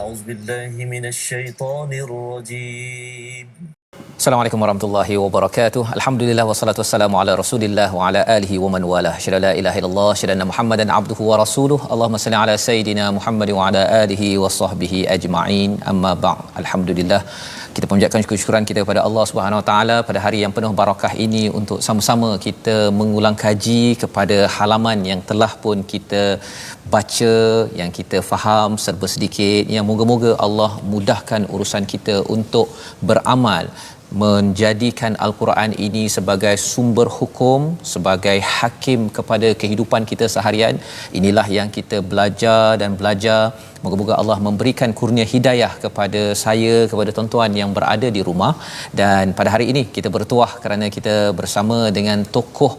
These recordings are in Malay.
أعوذ بالله من الشيطان الرجيم. Assalamualaikum warahmatullahi wabarakatuh. Alhamdulillah wassalatu wassalamu ala Rasulillah wa ala alihi wa man walah. Syada la ilaha illallah, syada Muhammadan abduhu wa rasuluh. Allahumma salli ala sayidina Muhammad wa ala alihi wa sahbihi ajma'in. Amma ba'd. Alhamdulillah, kita panjatkan syukuran kita kepada Allah Subhanahu Wa Taala pada hari yang penuh barakah ini untuk sama-sama kita mengulang kaji kepada halaman yang telah pun kita baca, yang kita faham serba sedikit, yang moga-moga Allah mudahkan urusan kita untuk beramal, menjadikan Al-Quran ini sebagai sumber hukum, sebagai hakim kepada kehidupan kita seharian. Inilah yang kita belajar dan belajar. Moga-moga Allah memberikan kurnia hidayah kepada saya, kepada tuan-tuan yang berada di rumah. Dan pada hari ini kita bertuah kerana kita bersama dengan tokoh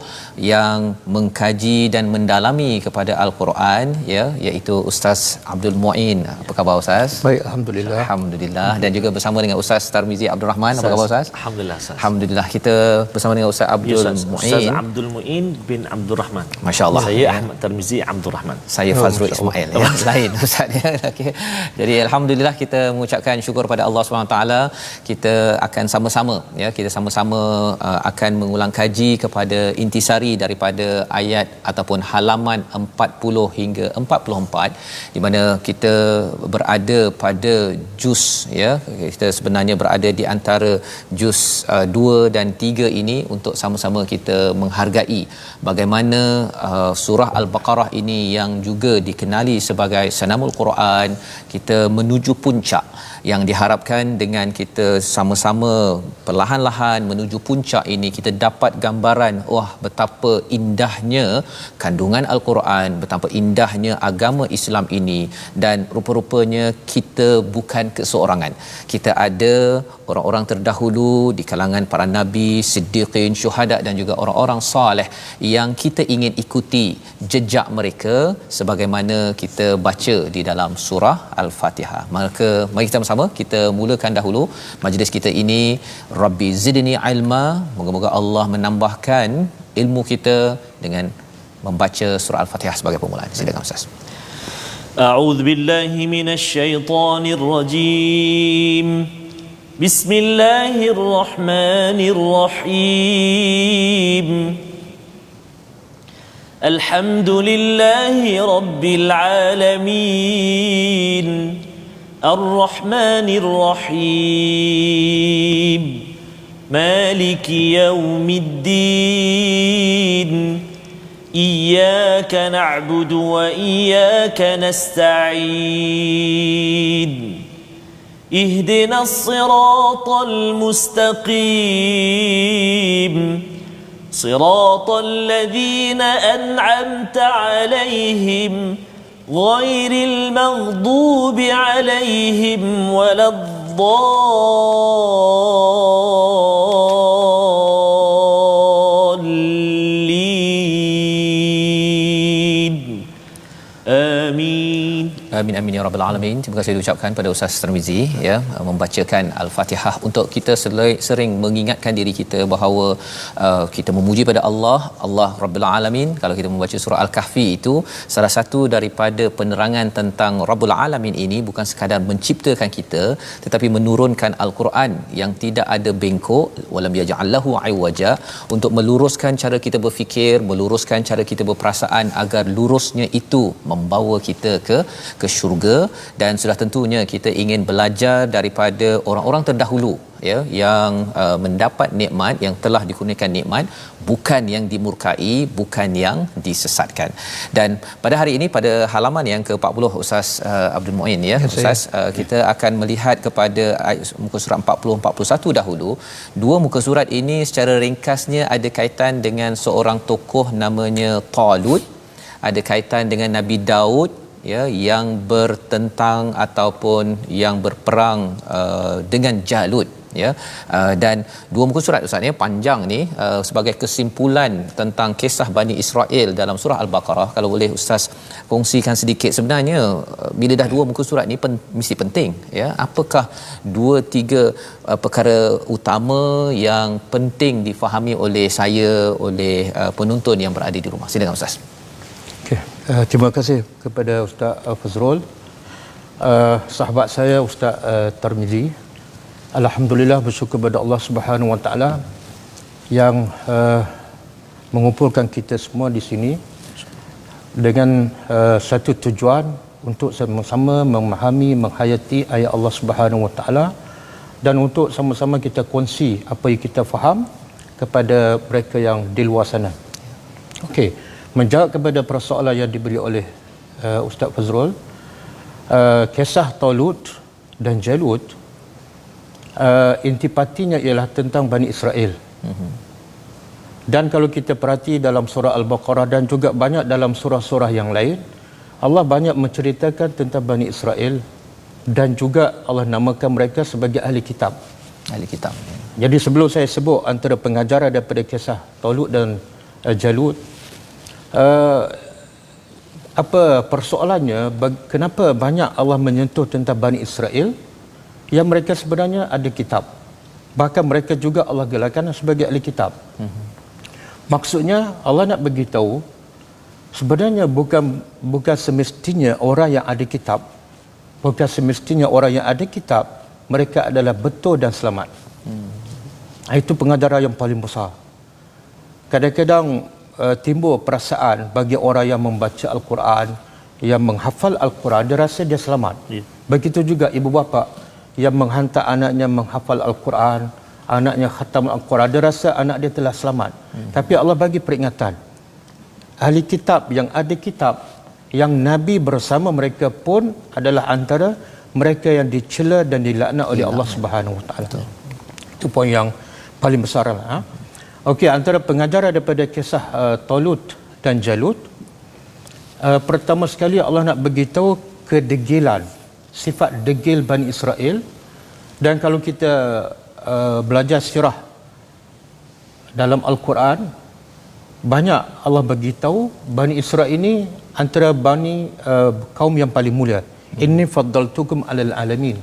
yang mengkaji dan mendalami kepada Al-Quran, ya, iaitu Ustaz Abdul Muin. Apa khabar Ustaz? Baik, alhamdulillah. Alhamdulillah. Dan juga bersama dengan Ustaz Tarmizi Abdul Rahman. Apa khabar Ustaz? Alhamdulillah Ustaz. Alhamdulillah, kita bersama dengan Ustaz Abdul Muin. Ustaz Abdul Muin bin Abdul Rahman. Masya-Allah. Saya Ahmad Tarmizi Abdul Rahman. Saya Fazrul Ismail. Ya, lain Ustaz ya. Okey. Jadi alhamdulillah kita mengucapkan syukur pada Allah Subhanahu taala. Kita akan sama-sama, ya, kita sama-sama akan mengulang kaji kepada intisari daripada ayat ataupun halaman 40 hingga 44, di mana kita berada pada juz, ya, kita sebenarnya berada di antara juz 2 dan 3 ini untuk sama-sama kita menghargai bagaimana surah Al-Baqarah ini yang juga dikenali sebagai Sanamul Quran, kita menuju puncak yang diharapkan dengan kita sama-sama perlahan-lahan menuju puncak ini kita dapat gambaran, wah, betapa indahnya kandungan Al-Quran, betapa indahnya agama Islam ini. Dan rupa-rupanya kita bukan keseorangan. Kita ada orang-orang terdahulu di kalangan para nabi, siddiqin, syuhada dan juga orang-orang soleh yang kita ingin ikuti jejak mereka sebagaimana kita baca di dalam surah Al-Fatihah. Maka mari kita bersama kita mulakan dahulu majlis kita ini. Rabbi zidni ilma, moga-moga Allah menambahkan ilmu kita dengan membaca surah Al-Fatihah sebagai permulaan. Silakan Ustaz. A'udzu billahi minasy syaithanir rajim. Bismillahirrahmanirrahim. Alhamdulillahi rabbil alamin. Ar-Rahmanir Rahim. Maliki yaumiddin. Iyyaka na'budu wa iyyaka nasta'in. Ihdinas siratal mustaqim. Siratal ladzina an'amta 'alaihim غير المغضوب عليهم ولا الضالين آمين. Amin amin ya rabbal alamin. Terima kasih diucapkan pada Ustaz Tarmizi, ya, membacakan Al-Fatihah untuk kita sering mengingatkan diri kita bahawa kita memuji pada Allah Rabbul Alamin. Kalau kita membaca surah Al-Kahfi, itu salah satu daripada penerangan tentang Rabbul Alamin ini bukan sekadar menciptakan kita tetapi menurunkan Al-Quran yang tidak ada bengkok, walam yaj'allahu iwaja, untuk meluruskan cara kita berfikir, meluruskan cara kita berperasaan agar lurusnya itu membawa kita ke syurga. Dan sudah tentunya kita ingin belajar daripada orang-orang terdahulu, ya, yang mendapat nikmat, yang telah dikurniakan nikmat, bukan yang dimurkai, bukan yang disesatkan. Dan pada hari ini pada halaman yang ke-40 Ustaz Abdul Muin, ya, Ustaz, kita akan melihat kepada muka surat 40 41 dahulu. Dua muka surat ini secara ringkasnya ada kaitan dengan seorang tokoh namanya Talut, ada kaitan dengan Nabi Daud, ya, yang bertentang ataupun yang berperang dengan Jalut, ya. Dan dua muka surat Ustaz, ya, panjang ni, sebagai kesimpulan tentang kisah Bani Israel dalam surah Al-Baqarah. Kalau boleh Ustaz kongsikan sedikit, sebenarnya bila dah dua muka surat ni mesti penting, ya, apakah dua tiga perkara utama yang penting difahami oleh saya, oleh penonton yang berada di rumah. Silakan Ustaz. Okey, terima kasih kepada Ustaz Fazrul. Sahabat saya Ustaz Tarmizi, alhamdulillah bersyukur kepada Allah Subhanahu Wa Taala yang mengumpulkan kita semua di sini dengan satu tujuan untuk sama-sama memahami, menghayati ayat Allah Subhanahu Wa Taala dan untuk sama-sama kita kongsi apa yang kita faham kepada mereka yang di luar sana. Okey, menjawab kepada persoalan yang diberi oleh Ustaz Fazrul, kisah Talut dan Jalut, intipatinya ialah tentang Bani Israel. Dan kalau kita perhati dalam surah Al-Baqarah dan juga banyak dalam surah-surah yang lain, Allah banyak menceritakan tentang Bani Israel dan juga Allah namakan mereka sebagai ahli kitab. Ahli kitab. Jadi sebelum saya sebut antara pengajaran daripada kisah Talut dan Jalut, apa persoalannya, kenapa banyak Allah menyentuh tentang Bani Israel yang mereka sebenarnya ada kitab, bahkan mereka juga Allah gelarkan sebagai ahli kitab. Maksudnya Allah nak beritahu sebenarnya bukan semestinya orang yang ada kitab, bukan semestinya orang yang ada kitab mereka adalah betul dan selamat. Itu pengajaran yang paling besar. Kadang-kadang timbul perasaan bagi orang yang membaca Al-Quran, yang menghafal Al-Quran, dia rasa dia selamat. Begitu juga ibu bapa yang menghantar anaknya menghafal Al-Quran, anaknya khatam Al-Quran, dia rasa anak dia telah selamat. Tapi Allah bagi peringatan, ahli kitab yang ada kitab, yang Nabi bersama mereka pun adalah antara mereka yang dicela dan dilaknat oleh Allah Subhanahu Wa Taala. Itu poin yang paling besar lah. Okey, antara pengajaran daripada kisah Talut dan Jalut, pertama sekali Allah nak beritahu kedegilan, sifat degil Bani Israel. Dan kalau kita belajar sirah dalam Al-Quran, banyak Allah beritahu Bani Israel ini antara kaum yang paling mulia. Inni faddaltukum alal alamin.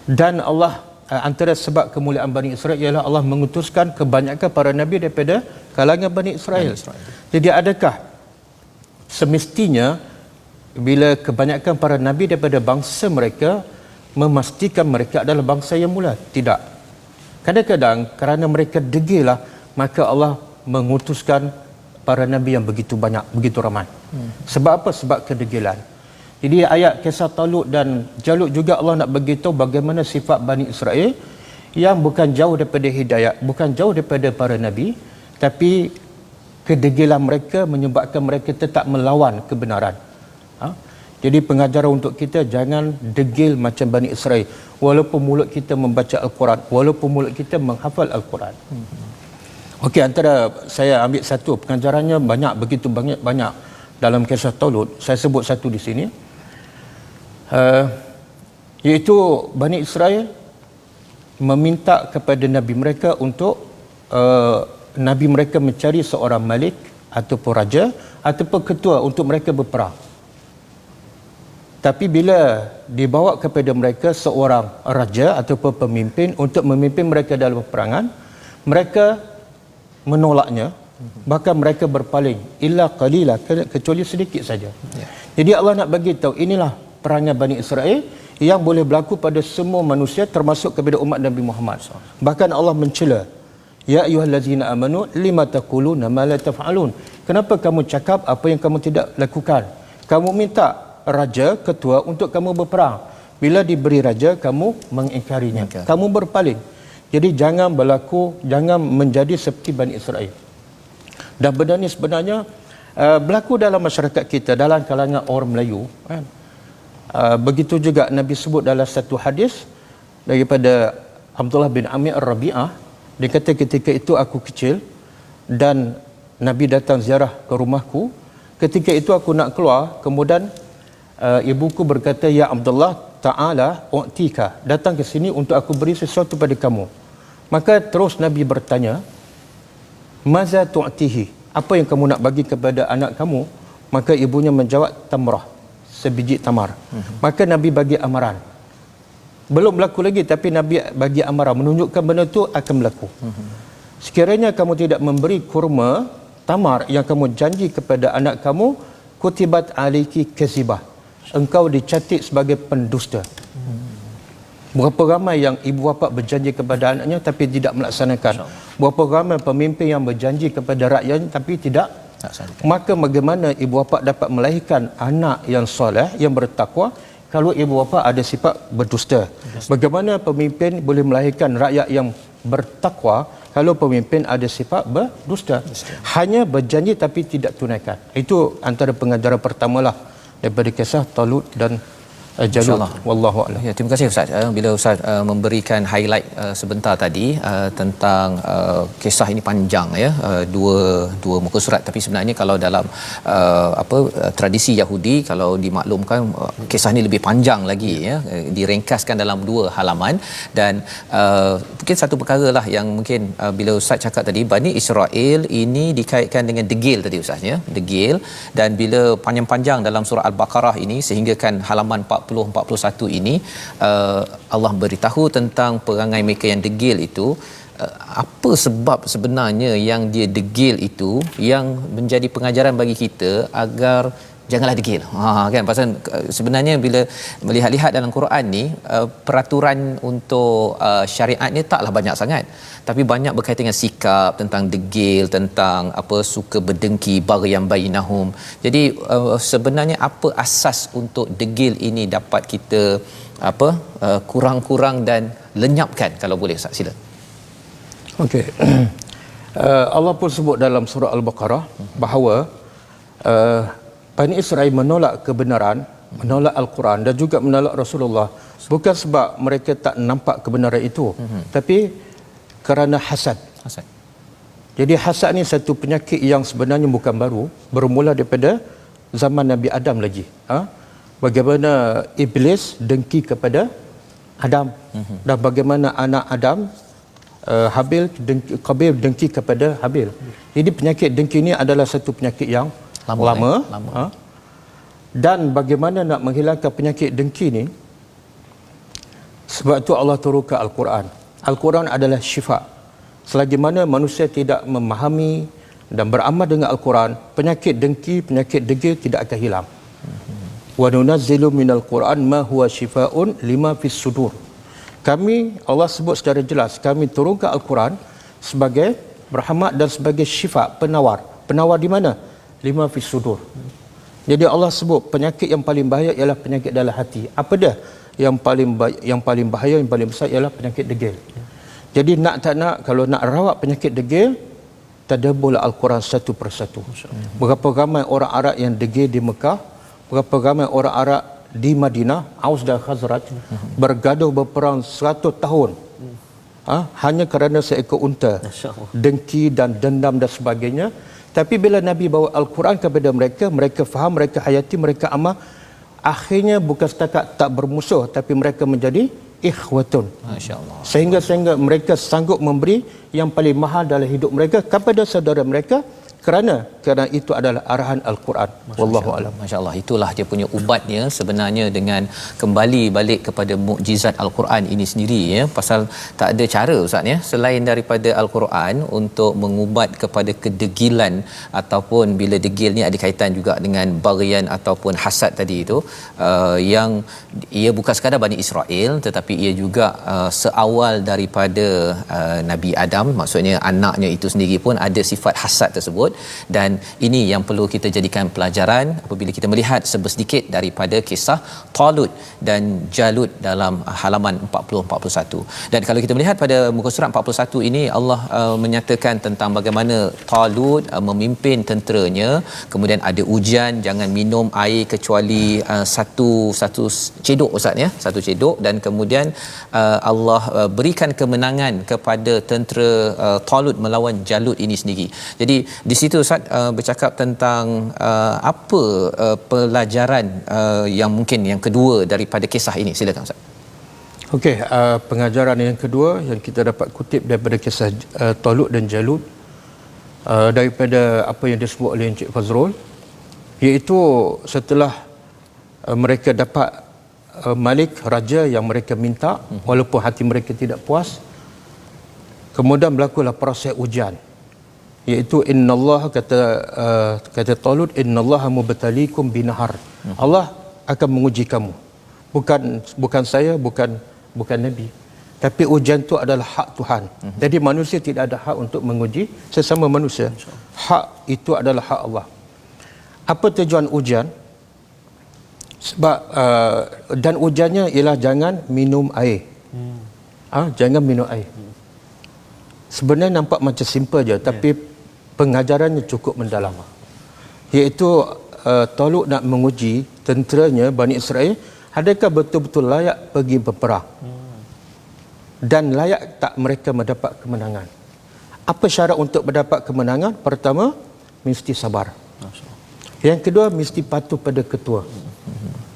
Dan Allah, antara sebab kemuliaan Bani Israel ialah Allah mengutuskan kebanyakan para nabi daripada kalangan Bani Israel. Jadi adakah semestinya bila kebanyakan para nabi daripada bangsa mereka memastikan mereka adalah bangsa yang mulia? Tidak. Kadang-kadang kerana mereka degillah, maka Allah mengutuskan para nabi yang begitu banyak, begitu ramai. Sebab apa? Sebab kedegilan. Jadi ayat kisah Talut dan Jalut juga Allah nak beritahu bagaimana sifat Bani Israel yang bukan jauh daripada hidayah, bukan jauh daripada para nabi, tapi kedegilan mereka menyebabkan mereka tetap melawan kebenaran. Jadi pengajaran untuk kita, jangan degil macam Bani Israel, walaupun mulut kita membaca Al-Quran, walaupun mulut kita menghafal Al-Quran. Okey, antara saya ambil satu pengajarannya, begitu banyak dalam kisah Talut. Saya sebut satu di sini, iaitu Bani Israel meminta kepada nabi mereka untuk nabi mereka mencari seorang malik ataupun raja ataupun ketua untuk mereka berperang. Tapi bila dibawa kepada mereka seorang raja ataupun pemimpin untuk memimpin mereka dalam peperangan, mereka menolaknya, bahkan mereka berpaling, illa qalila, kecuali sedikit saja. Jadi Allah nak bagi tahu inilah perangai Bani Israel yang boleh berlaku pada semua manusia, termasuk kepada umat Nabi Muhammad. Bahkan Allah mencela, ya ayyuhallazina amanu lima taquluna ma la taf'alun. Kenapa kamu cakap apa yang kamu tidak lakukan? Kamu minta raja, ketua untuk kamu berperang. Bila diberi raja, kamu mengingkarinya. Kamu berpaling. Jadi jangan jangan menjadi seperti Bani Israel. Dan benda ni sebenarnya berlaku dalam masyarakat kita, dalam kalangan orang Melayu. Begitu juga Nabi sebut dalam satu hadis daripada Abdullah bin Amir Ar-Rabi'ah. Dia kata, ketika itu aku kecil dan Nabi datang ziarah ke rumahku. Ketika itu aku nak keluar, kemudian ibuku berkata, ya Abdullah, ta'ala u'tika, datang ke sini untuk aku beri sesuatu pada kamu. Maka terus Nabi bertanya, maza tu'tihi, apa yang kamu nak bagi kepada anak kamu? Maka ibunya menjawab, tamrah, sebiji tamar. Maka Nabi bagi amaran. Belum berlaku lagi, tapi Nabi bagi amaran menunjukkan benda itu akan berlaku. Sekiranya kamu tidak memberi kurma tamar yang kamu janji kepada anak kamu, kutibat aliki kezibah, engkau dicatat sebagai pendusta. Berapa ramai yang ibu bapa berjanji kepada anaknya tapi tidak melaksanakan. Berapa ramai pemimpin yang berjanji kepada rakyatnya tapi tidak. Maka bagaimana ibu bapa dapat melahirkan anak yang soleh, yang bertakwa kalau ibu bapa ada sifat berdusta? Bagaimana pemimpin boleh melahirkan rakyat yang bertakwa kalau pemimpin ada sifat berdusta? Hanya berjanji tapi tidak tunaikan. Itu antara pengajaran pertamalah daripada kisah Talut dan Jalut. Wallahu a'lam. Ya, terima kasih Ustaz. Bila Ustaz memberikan highlight sebentar tadi tentang kisah ini panjang ya, dua muka surat, tapi sebenarnya kalau dalam tradisi Yahudi, kalau dimaklumkan kisah ini lebih panjang lagi ya, diringkaskan dalam 2 halaman. Dan mungkin satu perkara lah yang mungkin bila Ustaz cakap tadi, Bani Israel ini dikaitkan dengan degil tadi Ustaz ya, degil. Dan bila panjang-panjang dalam surah Al-Baqarah ini sehinggakan halaman 40-41 ini Allah beritahu tentang perangai mereka yang degil itu. Apa sebab sebenarnya yang dia degil itu yang menjadi pengajaran bagi kita agar janganlah degil. Kan pasal sebenarnya bila melihat-lihat dalam Quran ni peraturan untuk syariatnya taklah banyak sangat, tapi banyak berkaitan dengan sikap, tentang degil, tentang suka berdengki, baghyan bainahum. Jadi sebenarnya apa asas untuk degil ini dapat kita kurang-kurang dan lenyapkan, kalau boleh Ustaz, sila. Okey. Allah pun sebut dalam surah Al-Baqarah bahawa Bani Israel menolak kebenaran, menolak Al-Quran dan juga menolak Rasulullah bukan sebab mereka tak nampak kebenaran itu, tapi kerana hasad. Jadi hasad ni satu penyakit yang sebenarnya bukan baru, bermula daripada zaman Nabi Adam lagi. Bagaimana Iblis dengki kepada Adam, dan bagaimana anak Adam Qabil dengki kepada Habil. Jadi penyakit dengki ini adalah satu penyakit yang lama. Dan bagaimana nak menghilangkan penyakit dengki ni, sebab itu Allah turunkan Al-Quran. Al-Quran adalah syifa. Selagi mana manusia tidak memahami dan beramal dengan Al-Quran, penyakit dengki, penyakit degil tidak akan hilang. Wa nunazzilu minal Quran ma huwa syifaun lima fis sudur. Kami, Allah sebut secara jelas, kami turunkan Al-Quran sebagai berahmat dan sebagai syifa, penawar. Penawar di mana? Lima fis sudur. Jadi Allah sebut penyakit yang paling bahaya ialah penyakit dalam hati. Apa dia? Yang paling bahaya, yang paling besar ialah penyakit degil. Jadi nak tak nak, kalau nak rawat penyakit degil, tadabburlah Al-Quran satu persatu. Berapa ramai orang Arab yang degil di Mekah, berapa ramai orang Arab di Madinah, Aus dan Khazraj bergaduh berperang 100 tahun. Hanya kerana seekor unta, dengki dan dendam dan sebagainya. Tapi bila Nabi bawa Al-Quran kepada mereka, mereka faham, mereka hayati, mereka amal. Akhirnya bukan setakat tak bermusuh, tapi mereka menjadi ikhwatun. Masya-Allah. Sehingga mereka sanggup memberi yang paling mahal dalam hidup mereka kepada saudara mereka, kerana itu adalah arahan Al-Quran. Wallahu a'lam. Masya-Allah, itulah dia punya ubatnya sebenarnya, dengan kembali balik kepada mukjizat Al-Quran ini sendiri ya. Pasal tak ada cara Ustaz ya, selain daripada Al-Quran untuk mengubat kepada kedegilan, ataupun bila degil ni ada kaitan juga dengan baghyan ataupun hasad tadi itu, yang ia bukan sekadar Bani Israel, tetapi ia juga seawal daripada Nabi Adam, maksudnya anaknya itu sendiri pun ada sifat hasad tersebut. Dan ini yang perlu kita jadikan pelajaran apabila kita melihat sedikit daripada kisah Talut dan Jalut dalam halaman 40-41. Dan kalau kita melihat pada muka surat 41 ini, Allah menyatakan tentang bagaimana Talut memimpin tenteranya, kemudian ada ujian, jangan minum air kecuali satu cedok Ustaz ya, satu cedok, dan kemudian Allah berikan kemenangan kepada tentera Talut melawan Jalut ini sendiri. Jadi di situ Ustaz bercakap tentang apa pelajaran yang mungkin yang kedua daripada kisah ini. Silakan Ustaz. Okey, pengajaran yang kedua yang kita dapat kutip daripada kisah Talut dan Jalut, daripada apa yang disebut oleh Encik Fazrul, iaitu setelah mereka dapat Malik, raja yang mereka minta, walaupun hati mereka tidak puas, kemudian berlakulah proses ujian, iaitu innallaha, kata Talut, innallaha mubtaliikum binahar. Allah akan menguji kamu. Bukan saya, bukan Nabi. Tapi ujian itu adalah hak Tuhan. Jadi manusia tidak ada hak untuk menguji sesama manusia. Hak itu adalah hak Allah. Apa tujuan ujian? Sebab dan ujiannya ialah jangan minum air. Jangan minum air. Sebenarnya nampak macam simple je, tapi pengajarannya cukup mendalam. Iaitu Talut nak menguji tenteranya Bani Israel, adakah betul-betul layak pergi berperang dan layak tak mereka mendapat kemenangan. Apa syarat untuk mendapat kemenangan? Pertama, mesti sabar. Yang kedua, mesti patuh pada ketua.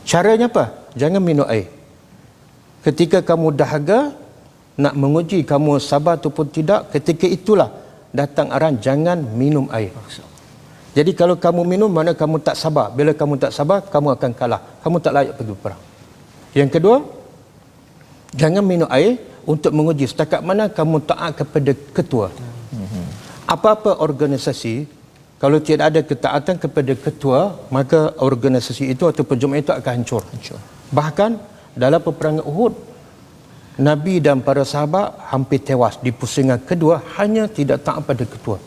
Caranya apa? Jangan minum air. Ketika kamu dahaga nak menguji kamu sabar ataupun tidak, ketika itulah datang arahan jangan minum air. Jadi kalau kamu minum, mana kamu tak sabar. Bila kamu tak sabar, kamu akan kalah. Kamu tak layak pergi perang. Yang kedua, jangan minum air untuk menguji setakat mana kamu taat kepada ketua. Apa-apa organisasi, kalau tidak ada ketaatan kepada ketua, maka organisasi itu atau jemaah itu akan hancur. Bahkan dalam peperangan Uhud, Nabi dan para sahabat hampir tewas di pusingan kedua hanya tidak taat pada ketua.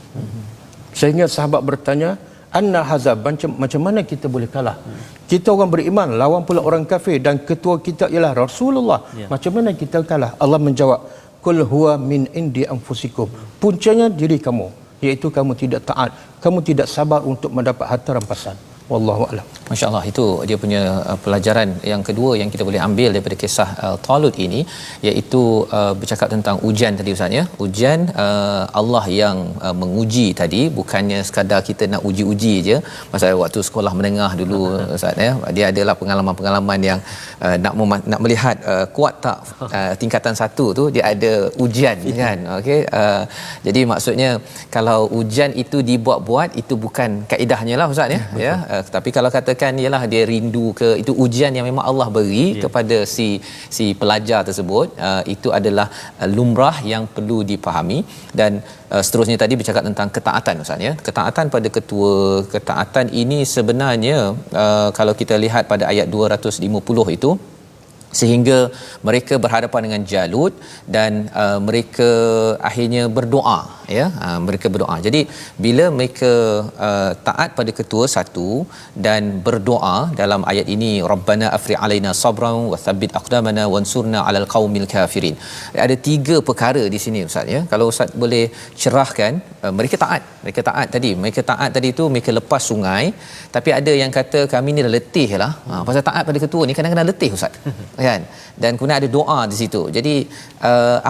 Sehingga sahabat bertanya, anna hazab, macam mana kita boleh kalah? Kita orang beriman lawan pula orang kafir dan ketua kita ialah Rasulullah. Macam mana kita kalah? Allah menjawab, kul huwa min indi anfusikum. Puncanya diri kamu, iaitu kamu tidak taat, kamu tidak sabar untuk mendapat harta rampasan. Wallahu a'lam. Masya-Allah, itu dia punya pelajaran yang kedua yang kita boleh ambil daripada kisah Talut ini, iaitu bercakap tentang ujian tadi Ustaz ya. Ujian Allah yang menguji tadi, bukannya sekadar kita nak uji-uji je. Masa waktu sekolah menengah dulu Ustaz ya, dia adalah pengalaman-pengalaman yang nak melihat kuat tak tingkatan 1 tu, dia ada ujian kan. Okey, jadi maksudnya kalau ujian itu dibuat-buat, itu bukan kaedahnya lah Ustaz ya. Ya, tapi kalau katakan ialah dia rindu ke, itu ujian yang memang Allah beri kepada si pelajar tersebut, itu adalah lumrah yang perlu dipahami. Dan seterusnya tadi bercakap tentang ketaatan Ustaz ya. Ketaatan pada ketua, ketaatan ini sebenarnya kalau kita lihat pada ayat 250 itu, sehingga mereka berhadapan dengan Jalut dan mereka akhirnya berdoa ya, mereka berdoa. Jadi bila mereka taat pada ketua satu dan berdoa dalam ayat ini, Rabbana afri alaina sabran wa thabbit aqdamana wansurna alal qaumil kafirin. Ada 3 perkara di sini Ustaz ya. Kalau Ustaz boleh cerahkan, mereka taat tadi tu mereka lepas sungai, tapi ada yang kata kami ni dah letih lah. Pasal taat pada ketua ni kadang-kadang letih Ustaz. Kan? Dan kemudian ada doa di situ. Jadi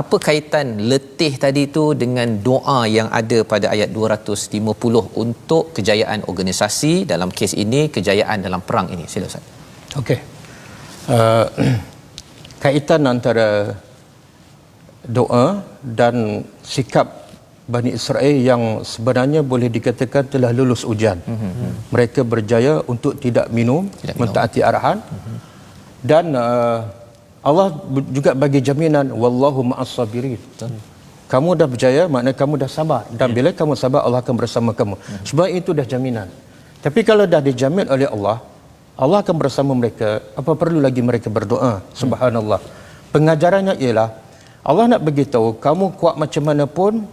apa kaitan letih tadi tu dengan doa yang ada pada ayat 250 untuk kejayaan organisasi, dalam kes ini kejayaan dalam perang ini? Sila Ustaz. Okey. Kaitan antara doa dan sikap Bani Israel yang sebenarnya boleh dikatakan telah lulus ujian. Mereka berjaya untuk tidak minum, mentaati arahan. Dan Allah juga bagi jaminan, wallahu ma'as sabirin. Kamu dah berjaya, maknanya kamu dah sabar, dan bila kamu sabar Allah akan bersama kamu. Sebab itu dah jaminan. Tapi kalau dah dijamin oleh Allah, Allah akan bersama mereka, apa perlu lagi mereka berdoa? Subhanallah. Pengajarannya ialah Allah nak beritahu kamu kuat macam mana pun,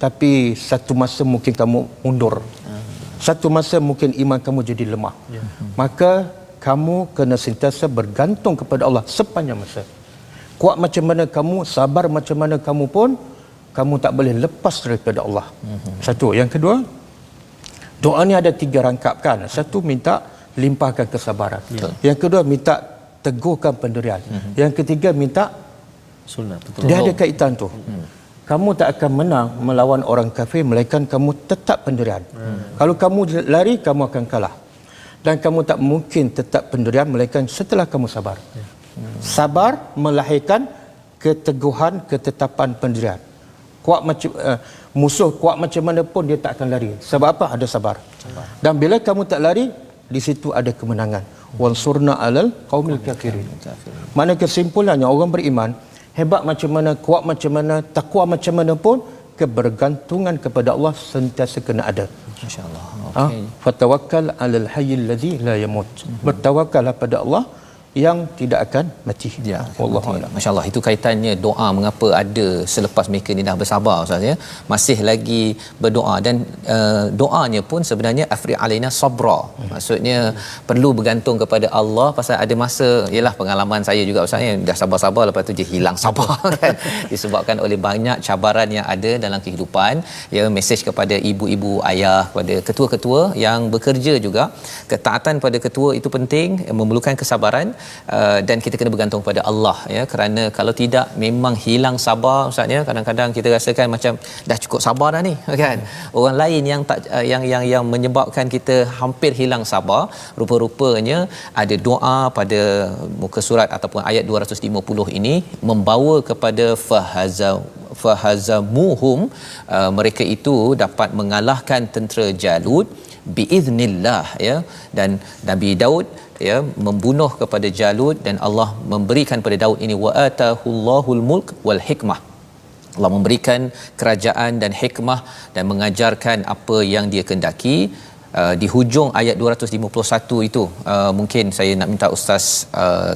tapi satu masa mungkin kamu mundur. Satu masa mungkin iman kamu jadi lemah. Maka kamu kena sentiasa bergantung kepada Allah sepanjang masa. Kuat macam mana kamu, sabar macam mana kamu pun, kamu tak boleh lepas daripada Allah. Satu. Yang kedua, doa ni ada 3 rangkap kan. Satu, minta limpahkan kesabaran. Yang kedua, minta teguhkan pendirian. Yang ketiga, minta Sunnah. dia ada kaitan tu. Kamu tak akan menang melawan orang kafir melainkan kamu tetap pendirian. Kalau kamu lari, kamu akan kalah. Dan kamu tak mungkin tetap pendirian melainkan setelah kamu sabar. Sabar melahirkan keteguhan, ketetapan pendirian. Kuat macam musuh kuat macam mana pun dia tak akan lari. Sebab apa? Ada sabar. Dan bila kamu tak lari, di situ ada kemenangan. Wansurna alal qaumil kafirin. Mana kesimpulannya, orang beriman hebat macam mana, kuat macam mana, takwa macam mana pun, kebergantungan kepada Allah sentiasa kena ada. Masya-Allah. Fatawakkal 'alal hayyil ladzi la yamut. Bertawakkallah pada Allah yang tidak akan mati. Ya, wallahu a'lam. Masya-Allah, itu kaitannya doa mengapa ada selepas mereka ni dah bersabar Ustaz ya, masih lagi berdoa dan doanya pun sebenarnya afri alaina sabra. Maksudnya perlu bergantung kepada Allah pasal ada masa ialah pengalaman saya juga Ustaz ya, dah sabar-sabar lepas tu je hilang sabar kan disebabkan oleh banyak cabaran yang ada dalam kehidupan ya. Mesej kepada ibu-ibu, ayah, kepada ketua-ketua yang bekerja juga, ketaatan pada ketua itu penting, memerlukan kesabaran. Dan kita kena bergantung pada Allah ya, kerana kalau tidak memang hilang sabar Ustaz ya. Kadang-kadang kita rasakan macam dah cukup sabar dah ni kan, orang lain yang tak yang menyebabkan kita hampir hilang sabar. Rupa-rupanya ada doa pada muka surat ataupun ayat 250 ini membawa kepada fahazamuhum, mereka itu dapat mengalahkan tentera Jalut biiznillah ya. Dan Nabi Daud ya membunuh kepada Jalut dan Allah memberikan pada Daud ini wa atahullahul mulk wal hikmah. Allah memberikan kerajaan dan hikmah dan mengajarkan apa yang dia kehendaki. Di hujung ayat 251 itu mungkin saya nak minta Ustaz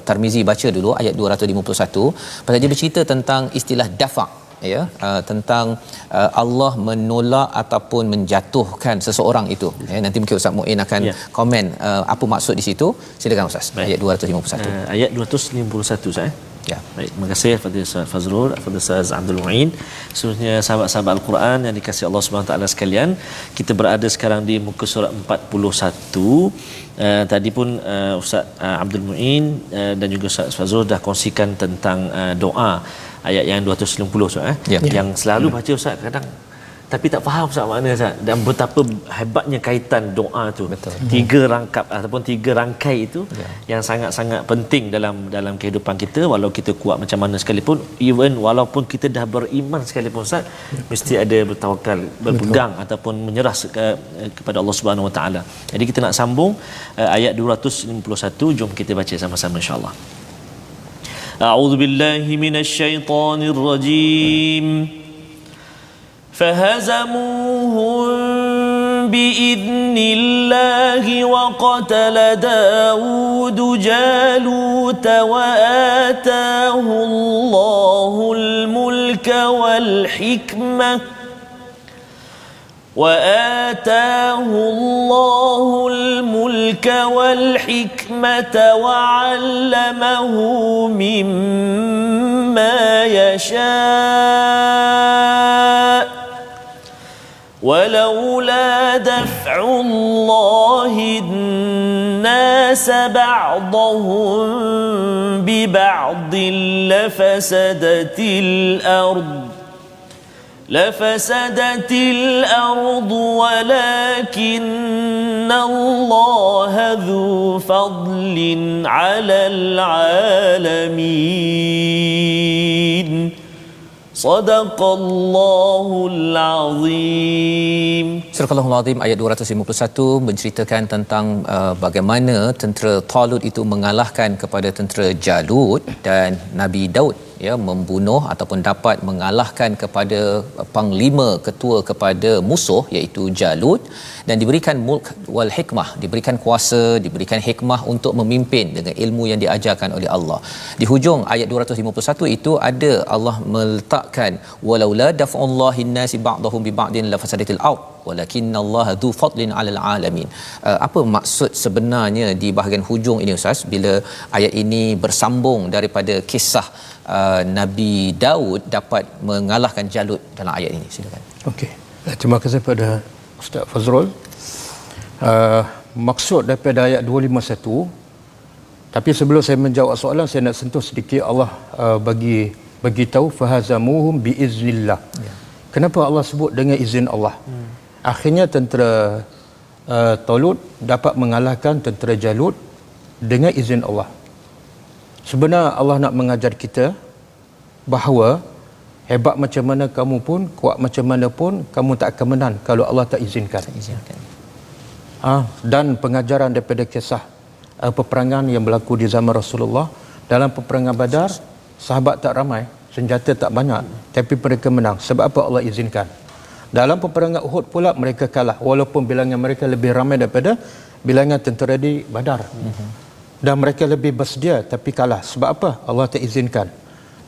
Tarmizi baca dulu ayat 251 pasal dia bercerita tentang istilah dafa' ya, tentang Allah menolak ataupun menjatuhkan seseorang itu ya. Nanti mungkin Ustaz Muin akan komen apa maksud di situ. Silakan Ustaz. Baik. Ayat 251. Ayat 251 Ustaz. Ya. Baik, terima kasih kepada Ustaz Fazrul, kepada Ustaz Abdul Muin, seluruhnya sahabat-sahabat Al-Quran yang dikasihi Allah Subhanahu taala sekalian. Kita berada sekarang di muka surat 41. Tadi pun Ustaz Abdul Muin dan juga Ustaz Fazrul dah kongsikan tentang doa ayat yang 290 Ustaz yang selalu baca Ustaz kadang tapi tak faham Ustaz makna Ustaz, dan betapa hebatnya kaitan doa tu. Betul. 3 rangkap ataupun 3 rangkai itu yang sangat-sangat penting dalam kehidupan kita. Walau kita kuat macam mana sekalipun, even walaupun kita dah beriman sekalipun Ustaz, mesti ada bertawakal, berpegang ataupun menyerah kepada Allah Subhanahu Wa Taala. Jadi kita nak sambung ayat 251, jom kita baca sama-sama insya-Allah. A'udzu billahi minasyaitonir rajim. فهزموهم بإذن الله وقتل داود جالوت وآتاه الله الملك والحكمة وعلمه مما يشاء ولولا دفع الله الناس بعضهم ببعض لفسدت الأرض ولكن الله ذو فضل على العالمين صدق الله العظيم. Surah Al-Azim ayat 251 menceritakan tentang bagaimana tentera Talut itu mengalahkan kepada tentera Jalut, dan Nabi Daud ya membunuh ataupun dapat mengalahkan kepada panglima ketua kepada musuh iaitu Jalut, dan diberikan mulk wal hikmah, diberikan kuasa, diberikan hikmah untuk memimpin dengan ilmu yang diajarkan oleh Allah. Di hujung ayat 251 itu ada Allah meletakkan walaula daf'ullahi an-nasi ba'dahum bi ba'din la fasadatil ard walakinallaha dzu fadlin 'alal alamin. Apa maksud sebenarnya di bahagian hujung ini Ustaz bila ayat ini bersambung daripada kisah Nabi Daud dapat mengalahkan Jalut dalam ayat ini? Silakan. Okey. Terima kasih kepada Ustaz Fazrul. Maksud daripada ayat 251, tapi sebelum saya menjawab soalan, saya nak sentuh sedikit. Allah bagi tahu fahazamuhum biiznillah. Kenapa Allah sebut dengan izin Allah? Akhirnya tentera Talut dapat mengalahkan tentera Jalut dengan izin Allah. Sebenarnya Allah nak mengajar kita bahawa hebat macam mana kamu pun, kuat macam mana pun, kamu tak akan menang kalau Allah tak izinkan. Dan pengajaran daripada kisah peperangan yang berlaku di zaman Rasulullah. Dalam peperangan Badar, sahabat tak ramai, senjata tak banyak, tapi mereka menang. Sebab apa? Allah izinkan. Dalam peperangan Uhud pula mereka kalah walaupun bilangan mereka lebih ramai daripada bilangan tentera di Badar. Dan mereka lebih bersedia tapi kalah. Sebab apa? Allah tak izinkan.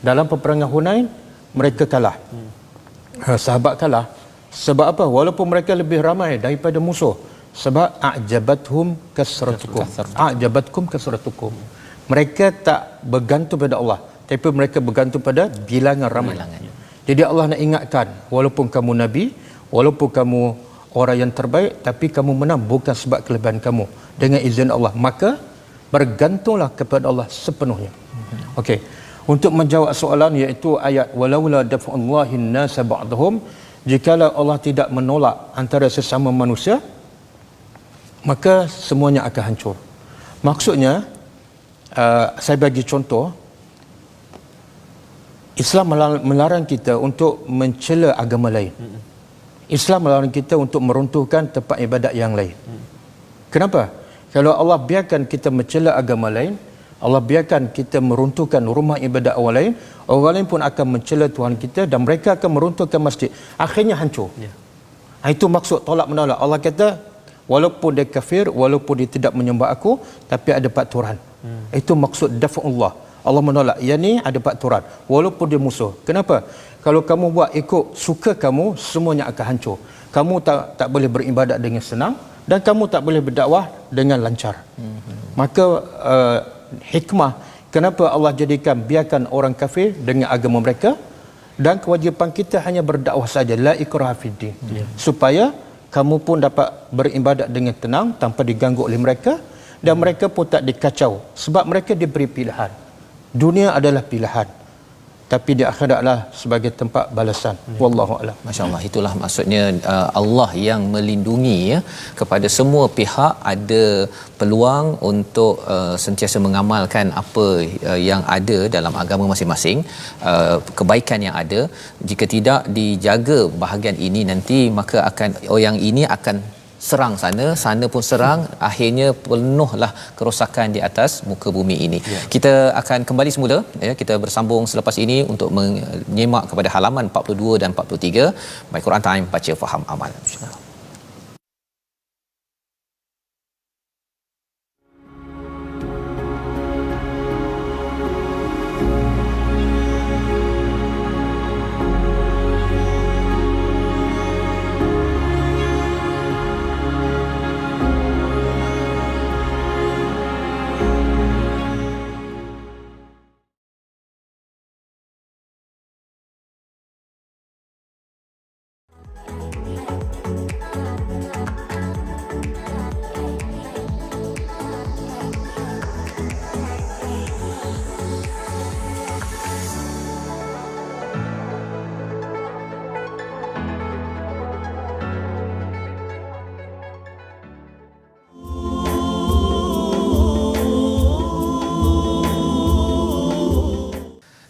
Dalam peperangan Hunain mereka kalah. Sahabat kalah. Sebab apa? Walaupun mereka lebih ramai daripada musuh. Sebab a'jabathum kasratukum. A'jabatkum kasratukum. Mereka tak bergantung pada Allah, tapi mereka bergantung pada bilangan ramai. Jadi Allah nak ingatkan, walaupun kamu nabi, walaupun kamu orang yang terbaik, tapi kamu menang bukan sebab kelebihan kamu, dengan izin Allah. Maka bergantunglah kepada Allah sepenuhnya. Okey. Untuk menjawab soalan iaitu ayat walaula daf'ullahi an-nasa ba'dahum, jikalau Allah tidak menolak antara sesama manusia, maka semuanya akan hancur. Maksudnya saya bagi contoh, Islam melarang kita untuk mencela agama lain. Islam melarang kita untuk meruntuhkan tempat ibadat yang lain. Kenapa? Kalau Allah biarkan kita mencela agama lain, Allah biarkan kita meruntuhkan rumah ibadat orang lain pun akan mencela Tuhan kita dan mereka akan meruntuhkan masjid. Akhirnya hancur. Itu maksud tolak menolak. Allah kata, walaupun dia kafir, walaupun dia tidak menyembah aku, tapi ada paturan. Itu maksud dafa'ullah. Allah menolak. Yang ni ada paturan. Walaupun dia musuh. Kenapa? Kalau kamu buat ikut suka kamu, semuanya akan hancur. Kamu tak boleh beribadat dengan senang dan kamu tak boleh berdakwah dengan lancar. Maka hikmah kenapa Allah jadikan biarkan orang kafir dengan agama mereka, dan kewajipan kita hanya berdakwah saja, la ikraha fiddin. Supaya kamu pun dapat beribadat dengan tenang tanpa diganggu oleh mereka, dan mereka pun tak dikacau sebab mereka diberi pilihan. Dunia adalah pilihan, tapi di akhiratlah sebagai tempat balasan. Wallahu a'lam. Masya-Allah, itulah maksudnya Allah yang melindungi ya, kepada semua pihak ada peluang untuk sentiasa mengamalkan apa yang ada dalam agama masing-masing, kebaikan yang ada. Jika tidak dijaga bahagian ini, nanti maka akan yang ini akan serang sana pun serang, akhirnya penuhlah kerosakan di atas muka bumi ini. Kita akan kembali semula ya, kita bersambung selepas ini untuk menyimak kepada halaman 42 dan 43 My Quran Time, baca faham amal. Insya-Allah.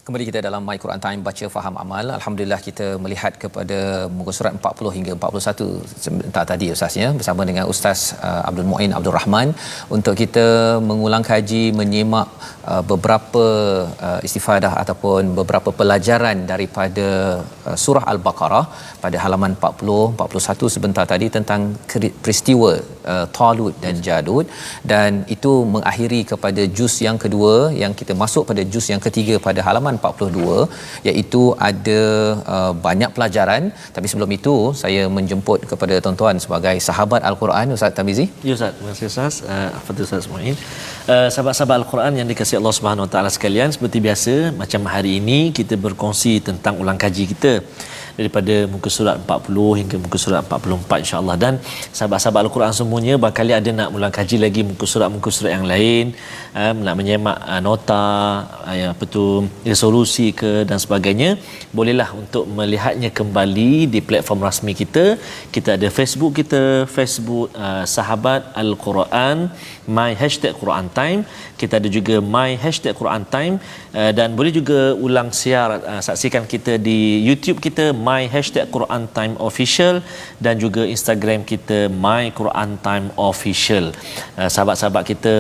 Kembali kita dalam My Quran Time, baca faham amal. Alhamdulillah kita melihat kepada muka surat 40 hingga 41 sebentar tadi Ustaz ya, bersama dengan Ustaz Abdul Muin Abdul Rahman untuk kita mengulang kaji, menyimak beberapa istifadah ataupun beberapa pelajaran daripada surah Al-Baqarah pada halaman 40 41 sebentar tadi tentang peristiwa Talut dan Jalut, dan itu mengakhiri kepada juz yang kedua yang kita masuk pada juz yang ketiga pada halaman 42, iaitu ada banyak pelajaran. Tapi sebelum itu saya menjemput kepada tuan-tuan sebagai sahabat Al-Quran, Ustaz Tamizi. Ya Ustaz, terima kasih Ustaz. Fadil Ustaz Muin. Sahabat-sahabat Al-Quran yang dikasihi Allah Subhanahu Wa Taala sekalian, seperti biasa macam hari ini kita berkongsi tentang ulang kaji kita daripada muka surat 40 hingga muka surat 44 insya-Allah. Dan sahabat-sahabat Al-Quran semuanya barangkali ada nak ulang kaji lagi muka surat yang lain, nak menyemak nota apa tu resolusi ke dan sebagainya, bolehlah untuk melihatnya kembali di platform rasmi kita. Kita ada Facebook kita, Facebook Sahabat Al-Quran My #Quran Time. Kita ada juga My #Quran Time, dan boleh juga ulang siar saksikan kita di YouTube kita my #QuranTimeOfficial dan juga Instagram kita my Quran Time Official. Sahabat-sahabat kita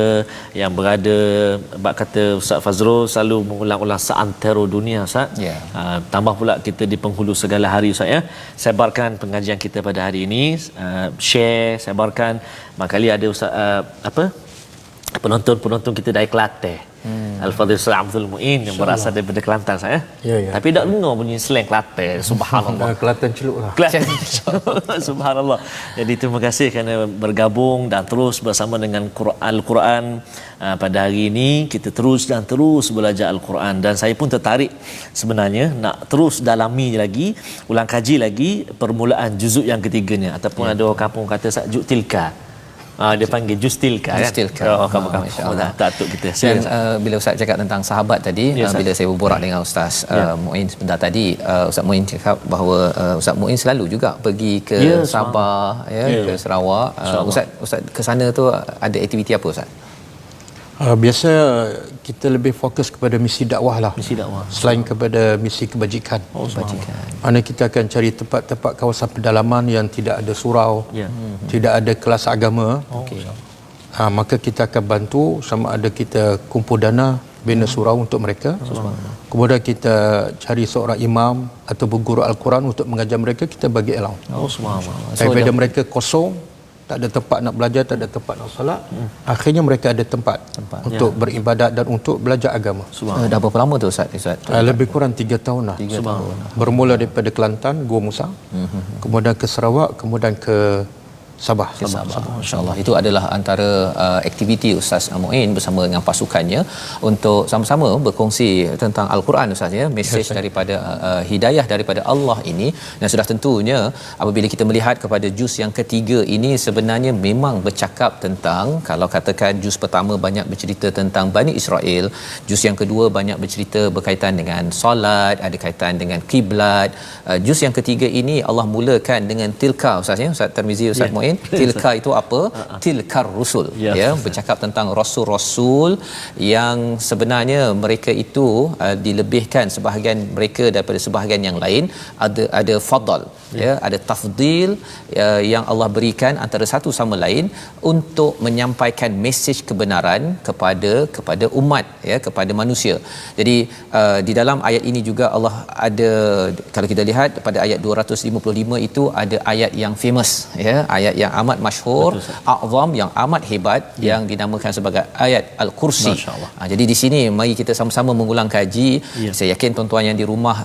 yang berada, bab kata Ustaz Fazrul selalu mengulang-ulang seantero dunia Ustaz. Ya. Tambah pula kita di penghulu segala hari Ustaz ya. Sebarkan pengajian kita pada hari ini, share, sebarkan. Barangkali ada Ustaz penonton-penonton kita dari Kelantan. Al-Fadhil Ustaz Abdul Muin yang berasal daripada Kelantan saya. Ya, ya. Tapi tak dengar bunyi slang Kelantan. Subhanallah. Kelantan celuk lah. Subhanallah. Jadi terima kasih kerana bergabung dan terus bersama dengan Al-Quran. Pada hari ini kita terus belajar Al-Quran dan saya pun tertarik sebenarnya nak terus dalami lagi, ulang kaji lagi permulaan juzuk yang ketiganya ataupun ada orang kampung kata juz tilka. Dia panggil juz tilka kan. Kamu datuk kita. Dan bila Ustaz cakap tentang sahabat tadi, Ya, bila saya berborak dengan Ustaz Muin sebentar tadi, Ustaz Muin cakap bahawa Ustaz Muin selalu juga pergi ke Sabah ke Sarawak. Ustaz ke sana tu ada aktiviti apa Ustaz? Biasa kita lebih fokus kepada misi dakwah lah. Misi dakwah. Selain kepada misi kebajikan. Kebajikan. Mana kita akan cari tempat-tempat kawasan pedalaman yang tidak ada surau, tidak ada kelas agama. Maka kita akan bantu sama ada kita kumpul dana bina surau untuk mereka. Kemudian kita cari seorang imam atau guru Al-Quran untuk mengajar mereka, kita bagi allowance. Daripada mereka kosong, tak ada tempat nak belajar, tak ada tempat nak solat, akhirnya mereka ada tempat untuk beribadat dan untuk belajar agama. Dah berapa lama tu Ustaz? Lebih kurang 3 tahun lah. 3 tahun. Bermula daripada Kelantan, Gua Musa, kemudian ke Sarawak, kemudian ke Sabah. Masya-Allah. Itu adalah antara aktiviti Ustaz Muin bersama dengan pasukannya untuk sama-sama berkongsi tentang Al-Quran Ustaz ya, mesej daripada hidayah daripada Allah ini. Dan sudah tentunya apabila kita melihat kepada juz yang ketiga ini sebenarnya memang bercakap tentang, kalau katakan juz pertama banyak bercerita tentang Bani Israel, juz yang kedua banyak bercerita berkaitan dengan solat, ada kaitan dengan kiblat. Juz yang ketiga ini Allah mulakan dengan tilka Ustaz ya, Ustaz Tarmizi, Ustaz Muin. Tilka itu apa? Tilkar rusul. Ya, bercakap tentang rasul-rasul yang sebenarnya mereka itu dilebihkan sebahagian mereka daripada sebahagian yang lain, ada fadal, ya, ada tafdil yang Allah berikan antara satu sama lain untuk menyampaikan mesej kebenaran kepada umat, ya, kepada manusia. Jadi di dalam ayat ini juga Allah ada, kalau kita lihat pada ayat 255 itu ada ayat yang famous, ya, ayat yang amat masyhur, a'zam, yang amat hebat, yang dinamakan sebagai ayat Al-Kursi. Jadi di sini mari kita sama-sama mengulang kaji. Saya yakin tuan-tuan yang di rumah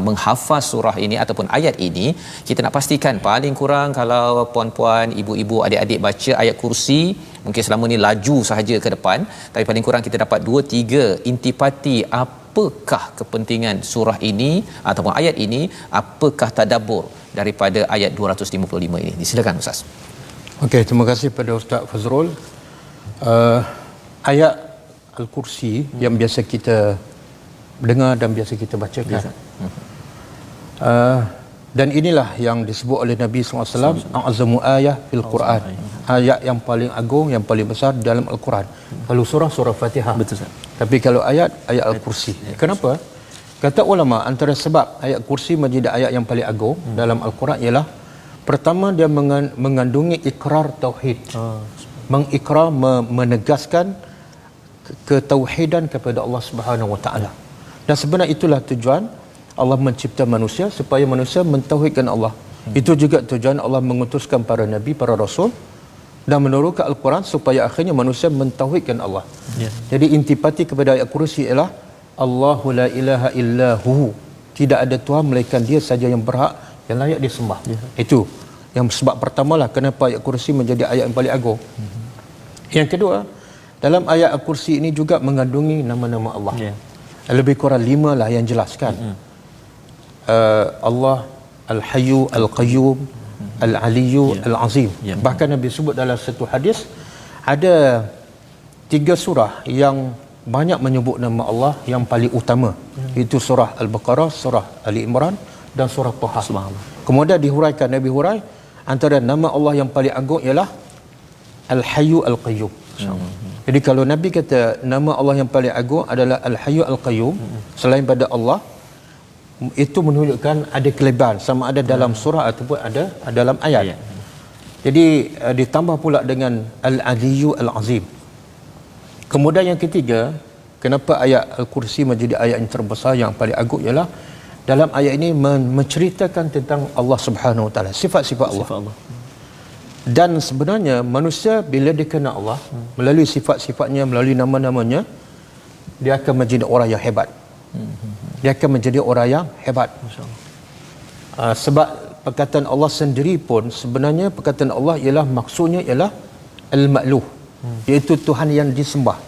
menghafaz surah ini ataupun ayat ini, kita nak pastikan paling kurang kalau puan-puan, ibu-ibu, adik-adik baca ayat Kursi, mungkin selama ni laju sahaja ke depan, tapi paling kurang kita dapat 2-3 intipati apakah kepentingan surah ini ataupun ayat ini, apakah tadabbur daripada ayat 255 ini. Silakan Ustaz. Okey, terima kasih pada Ustaz Fazrul. Ayat Al-Kursi yang biasa kita dengar dan biasa kita bacakan. Dan inilah yang disebut oleh Nabi SAW, a'zamu ayah fil Quran. Ayat yang paling agung, yang paling besar dalam Al-Quran. Kalau surah Fatihah. Betul Ustaz. Tapi kalau ayat Al-Kursi. Kenapa? Kata ulama, antara sebab ayat Kursi menjadi ayat yang paling agung dalam Al-Quran ialah, pertama, dia mengandungi ikrar tauhid. Mengikrar, menegaskan ketauhidan kepada Allah Subhanahu Wa Taala. Dan sebenarnya itulah tujuan Allah mencipta manusia, supaya manusia mentauhidkan Allah. Itu juga tujuan Allah mengutuskan para nabi, para rasul dan menurunkan Al-Quran supaya akhirnya manusia mentauhidkan Allah. Jadi intipati kepada ayat Kursi ialah Allahu la ilaha illahu, tidak ada Tuhan melainkan Dia saja yang berhak, yang layak disembah. Itu yang sebab pertamalah kenapa ayat Kursi menjadi ayat yang paling agung. Yang kedua, dalam ayat Al-Kursi ini juga mengandungi nama-nama Allah. Lebih kurang 5 lah yang jelaskan. Allah Al-Hayyu Al-Qayyum, Al-Aliyyu Al-Azim. Bahkan Nabi sebut dalam satu hadis, ada 3 surah yang banyak menyebut nama Allah yang paling utama. Itu surah Al-Baqarah, surah Ali Imran dan surah Taha. Kemudian dihuraikan, Nabi hurai antara nama Allah yang paling agung ialah Al-Hayyu Al-Qayyum. Jadi kalau Nabi kata nama Allah yang paling agung adalah Al-Hayyu Al-Qayyum, selain pada Allah, itu menunjukkan ada kelebihan sama ada dalam surah ataupun ada dalam ayat. Jadi ditambah pula dengan Al-Aliyyu Al-Azim. Kemudian yang ketiga, kenapa ayat Al-Kursi menjadi ayat yang terbesar yang paling agung ialah dalam ayat ini menceritakan tentang Allah Subhanahu Wa Taala, sifat-sifat Allah. Dan sebenarnya manusia bila dia kenal Allah melalui sifat-sifatnya, melalui nama-namanya, dia akan menjadi orang yang hebat. Dia akan menjadi orang yang hebat. Sebab perkataan Allah sendiri pun sebenarnya perkataan Allah ialah maksudnya ialah al-ma'luh, iaitu Tuhan yang disembah.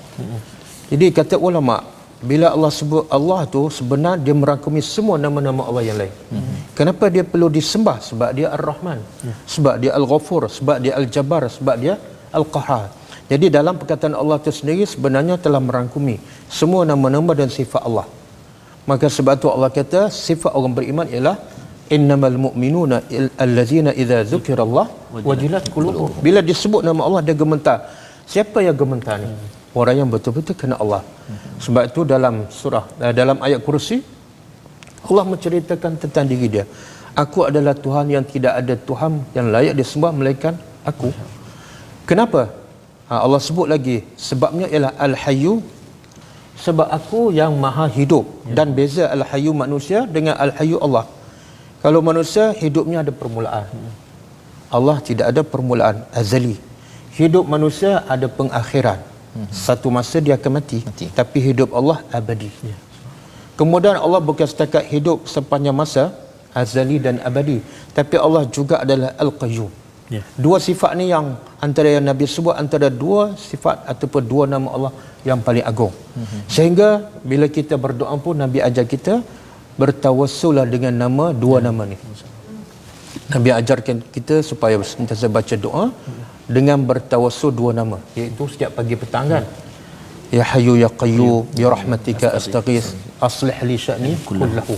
Jadi kata ulama, bila Allah sebut Allah tu sebenarnya dia merangkumi semua nama-nama Allah yang lain. Kenapa dia perlu disembah? Sebab dia Ar-Rahman, sebab dia Al-Ghafur, sebab dia Al-Jabbar, sebab dia Al-Qahhar. Jadi dalam perkataan Allah itu sendiri sebenarnya telah merangkumi semua nama-nama dan sifat Allah. Maka sebab tu Allah kata sifat orang beriman ialah innamal mu'minuna allazina idza dzukirallah wajilat qulubuhum. Bila disebut nama Allah dia gemetar. Siapa yang gemetar ni? Orang yang betul-betul kenal Allah. Sebab itu dalam surah dalam ayat Kursi Allah menceritakan tentang diri dia. Aku adalah Tuhan yang tidak ada Tuhan yang layak disembah melainkan aku. Kenapa? Allah sebut lagi sebabnya ialah Al-Hayyu, sebab aku yang maha hidup. Dan beza Al-Hayyu manusia dengan Al-Hayyu Allah. Kalau manusia hidupnya ada permulaan, Allah tidak ada permulaan, azali. Hidup manusia ada pengakhiran. Satu masa dia akan mati. Tapi hidup Allah abadi. Kemudian Allah bukan setakat hidup sepanjang masa, azali dan abadi, tapi Allah juga adalah Al-Qayyum. Dua sifat ni yang antara yang Nabi sebut antara dua sifat ataupun dua nama Allah yang paling agung. Sehingga bila kita berdoa pun Nabi ajar kita bertawassullah dengan nama dua nama ni. Nabi ajarkan kita supaya sentiasa baca doa dengan bertawassul dua nama, iaitu setiap pagi petang kan. Ya Hayyu Ya Qayyum bi rahmatika astaghits aslih li sya'ni kullahu.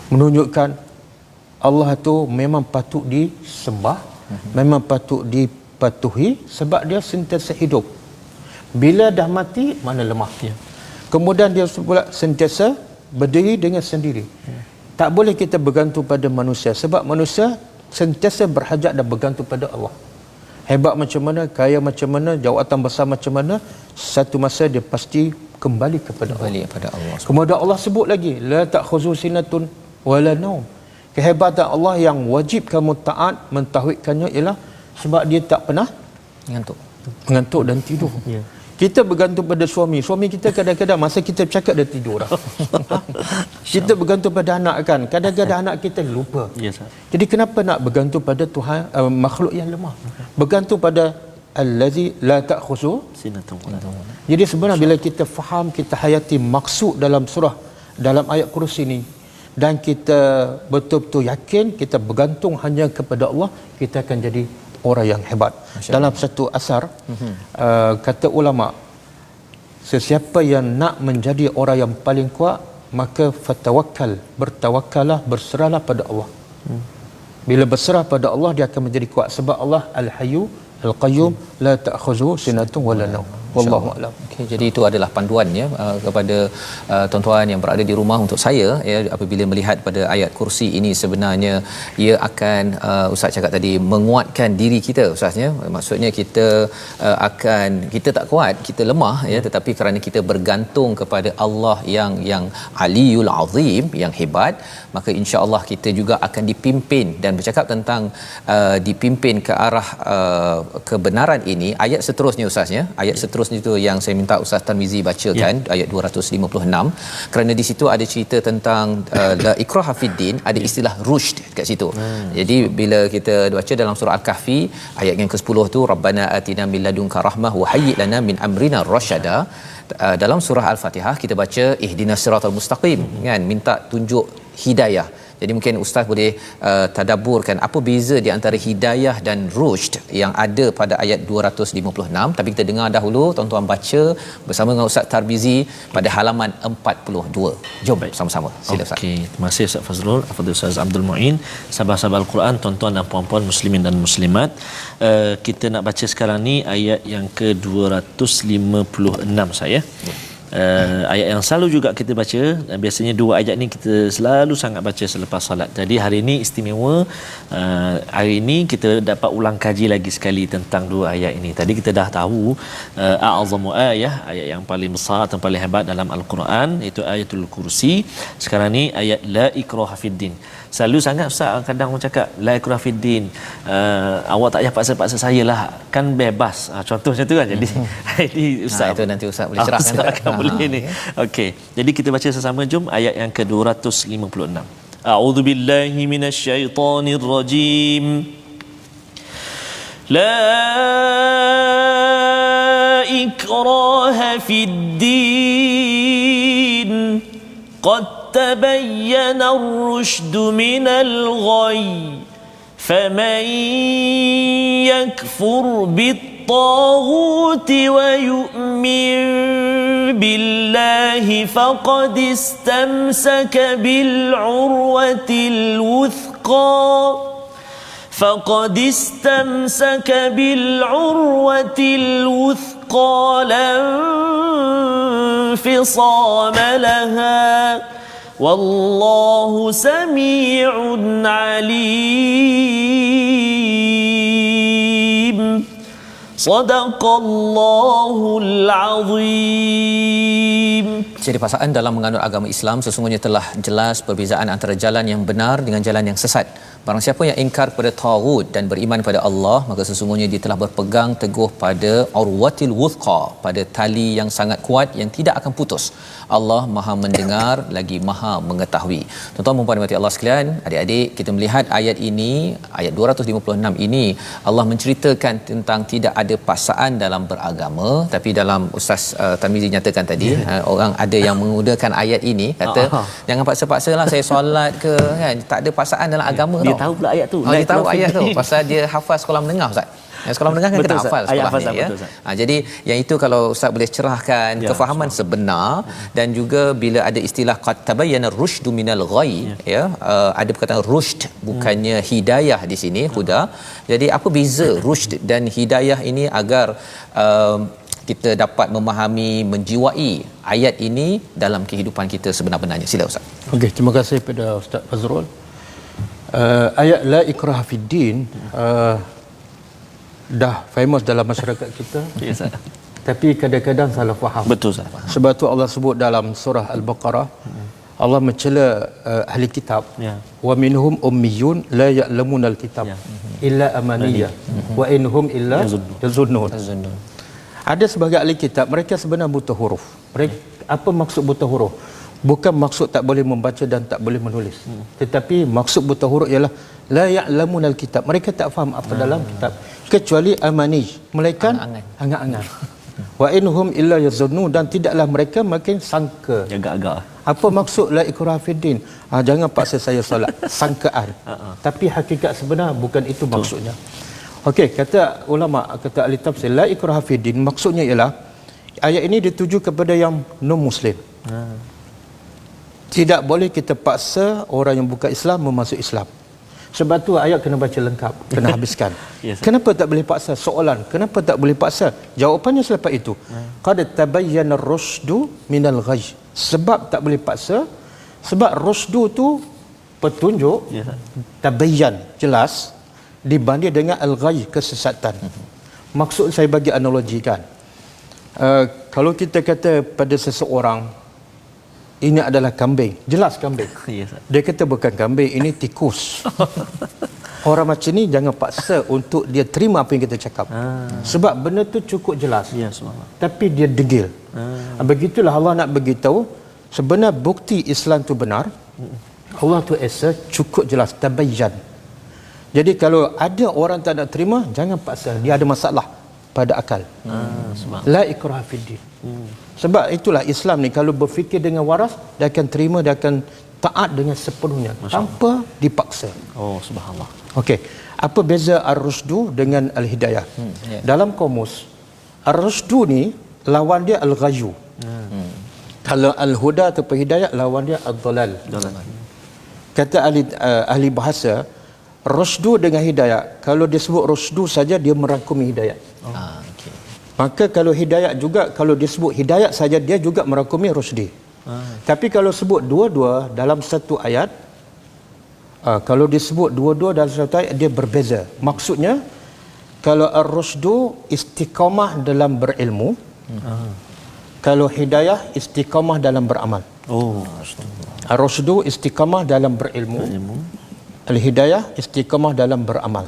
Menunjukkan Allah tu memang patut disembah, memang patut dipatuhi sebab dia sentiasa hidup. Bila dah mati mana lemah. Kemudian dia pula sentiasa berdiri dengan sendiri. Tak boleh kita bergantung pada manusia sebab manusia sentiasa berhajat dan bergantung pada Allah. Hebat macam mana, kaya macam mana, jawatan besar macam mana, satu masa dia pasti kembali kepada Allah. Kemudian Allah sebut lagi la ta'khuzu sinatun wala naum. Kehebatan Allah yang wajib kamu taat mentauhidkannya ialah sebab dia tak pernah mengantuk dan tidur. Kita bergantung pada suami kita kadang-kadang masa kita bercakap dia tidur dah. Kita bergantung pada anak kan, kadang-kadang anak kita lupa. Jadi kenapa nak bergantung pada Tuhan, makhluk yang lemah? Bergantung pada allazi la ta'khuzu sinatun. Jadi sebenarnya bila kita faham, kita hayati maksud dalam surah, dalam ayat Kursi ni, dan kita betul-betul yakin kita bergantung hanya kepada Allah, kita akan jadi orang yang hebat. Dalam satu asar kata ulama, sesiapa yang nak menjadi orang yang paling kuat, maka fatawakkal, bertawakkallah, berserahlah pada Allah. Bila berserah pada Allah dia akan menjadi kuat sebab Allah Al-Hayyu Al-Qayyum la ta'khuzu sinatun wala naum. Wallahu a'lam. Okey, jadi itu adalah panduan ya kepada tuan-tuan yang berada di rumah. Untuk saya ya, apabila melihat pada ayat Kursi ini sebenarnya ia akan ustaz cakap tadi menguatkan diri kita ustaz ya. Maksudnya kita kita tak kuat, kita lemah ya, tetapi kerana kita bergantung kepada Allah yang Aliyul Azim, yang hebat, maka insya-Allah kita juga akan dipimpin. Dan bercakap tentang dipimpin ke arah kebenaran ini, ayat seterusnya ustaz ya, ayat seterusnya itu yang saya minta Ustaz Tarmizi bacakan, ayat 256, kerana di situ ada cerita tentang la ikraha fiddin, ada istilah rushd kat situ. Jadi bila kita baca dalam surah Al-Kahfi ayat yang ke-10 tu, rabbana atina min ladunka rahmah wa hayyi lana min amrina rasyada. Dalam surah Al-Fatihah kita baca ihdinas siratal mustaqim kan, minta tunjuk hidayah. Jadi mungkin ustaz boleh tadabburkan apa beza di antara hidayah dan rushd yang ada pada ayat 256. Tapi kita dengar dahulu tuan-tuan baca bersama dengan Ustaz Tarmizi pada halaman 42. Jom sama-sama. Sila Ustaz. Okey, terima kasih Ustaz Fazrul, kepada Ustaz Abdul Muin, sahabat-sahabat Al-Quran, tuan-tuan dan puan-puan muslimin dan muslimat. Kita nak baca sekarang ni ayat yang ke-256 saya. ayat yang selalu juga kita baca, dan biasanya dua ayat ni kita selalu sangat baca selepas solat. Jadi hari ini istimewa, hari ini kita dapat ulang kaji lagi sekali tentang dua ayat ini. Tadi kita dah tahu a'azamu ayat yang paling besar atau paling hebat dalam Al-Quran, iaitu ayatul kursi. Sekarang ni ayat la ikraha fiddin. Selalu sangat Ustaz kadang orang cakap la ikraha fiddin, awak tak payah paksa-paksa saya lah, kan bebas, contoh macam tu kan. Jadi ini Ustaz itu nanti Ustaz boleh cerahkan. Boleh ni. Okey. Jadi kita baca sesama, jom ayat yang ke-256. A'udzubillahi minasyaitonir rajim. La ikraha fid din. Qad tabayyana ar-rushdu minal ghayy. فمن يكفر بالطاغوت ويؤمن بالله فقد استمسك بالعروة الوثقى لا انفصام لها والله سميع عليم. صدق الله العظيم. Jadi pasangan dalam menganut agama Islam sesungguhnya telah jelas perbezaan antara jalan yang benar dengan jalan yang sesat. Barang siapa yang ingkar kepada taghut dan beriman pada Allah, maka sesungguhnya dia telah berpegang teguh pada urwatil wuthqa, pada tali yang sangat kuat yang tidak akan putus. Allah Maha mendengar lagi Maha mengetahui. Tuan-tuan dan puan-puan Allah sekalian, adik-adik, kita melihat ayat ini, ayat 256 ini, Allah menceritakan tentang tidak ada paksaan dalam beragama. Tapi dalam Ustaz Tarmizi nyatakan tadi, orang ada yang menggunakan ayat ini kata jangan paksa-paksalah saya solat ke kan, tak ada paksaan dalam agama. Dia tahu pula ayat tu. Dia tahu ayat tu pasal dia hafaz sekolah menengah Ustaz. Sekolah menengah kan betul, kita hafal sekolah hafaz, ni ya. Jadi yang itu kalau Ustaz boleh cerahkan kefahaman sebenar, dan juga bila ada istilah qad tabayyana ar-rusydu minal ghayy ya, ada perkataan rushd bukannya hidayah di sini, huda. Jadi apa beza rushd dan hidayah ini agar kita dapat memahami, menjiwai ayat ini dalam kehidupan kita sebenar-benarnya. Sila Ustaz. Okey, terima kasih kepada Ustaz Fazrul. Ayat la ikraha fid din dah famous dalam masyarakat kita. Ya, Ustaz. Tapi kadang-kadang salah faham. Betul, Ustaz. Sebab tu Allah sebut dalam surah Al-Baqarah, Allah mencela ahli kitab. Wa minhum ummiyun la ya'lamunal kitab illa amaniyah wa inhum illa yazunnun. Ada sebagai ahli kitab, mereka sebenarnya buta huruf. Mereka, apa maksud buta huruf? Bukan maksud tak boleh membaca dan tak boleh menulis. Tetapi maksud buta huruf ialah la ya'lamunal kitab. Mereka tak faham apa dalam kitab kecuali amani, melainkan angan-angan. Wa inhum illa yazunnu, dan tidaklah mereka makin sangka. Agak-agak. Apa maksud la ikraha fiddin? Jangan paksa saya solat. Sangkaan. Tapi hakikat sebenar bukan itu maksudnya. Okey, kata ulama, kata ahli tafsir, la ikraha fiddin maksudnya ialah ayat ini dituju kepada yang non muslim. Tidak boleh kita paksa orang yang bukan Islam memasuk Islam. Sebab tu ayat kena baca lengkap, kena habiskan. Yes, kenapa tak boleh paksa? Soalan, kenapa tak boleh paksa? Jawapannya selepas itu. Qad tabayyana ar-rusydu minal ghayy. Sebab tak boleh paksa, sebab rusdu tu petunjuk, tabayyan, jelas, dibanding dengan al-ghayy, kesesatan. Maksud saya bagi analogikan. Kalau kita kata pada seseorang ini adalah kambing, jelas kambing. Dia kata bukan kambing, ini tikus. Orang macam ni jangan paksa untuk dia terima apa yang kita cakap. Sebab benda tu cukup jelas. Tapi dia degil. Begitulah Allah nak beritahu sebenar bukti Islam tu benar. Allah tu esa cukup jelas, tabayyan. Jadi kalau ada orang tak nak terima, jangan paksa. Dia ada masalah pada akal. La ikraha fiddin. Sebab itulah Islam ni kalau berfikir dengan waras, dia akan terima, dia akan taat dengan sepenuhnya tanpa dipaksa. Oh, subhanallah. Okey. Apa beza ar-rusdu dengan al-hidayah? Dalam kamus, ar-rusdu ni lawan dia al-ghayyu. Kalau al-huda atau hidayah, lawan dia ad-dhalal. Kata ahli bahasa, rusdu dengan hidayah, kalau dia sebut rusdu saja dia merangkumi hidayah. Maka kalau hidayat juga, kalau disebut hidayat saja dia juga merangkumi rusdi. Tapi kalau sebut dua-dua dalam satu ayat, kalau disebut dua-dua dalam satu ayat dia berbeza. Maksudnya kalau ar-rusdu istiqamah dalam berilmu, kalau hidayah istiqamah dalam beramal. Ar-rusdu istiqamah dalam berilmu, al-hidayah istiqamah dalam beramal.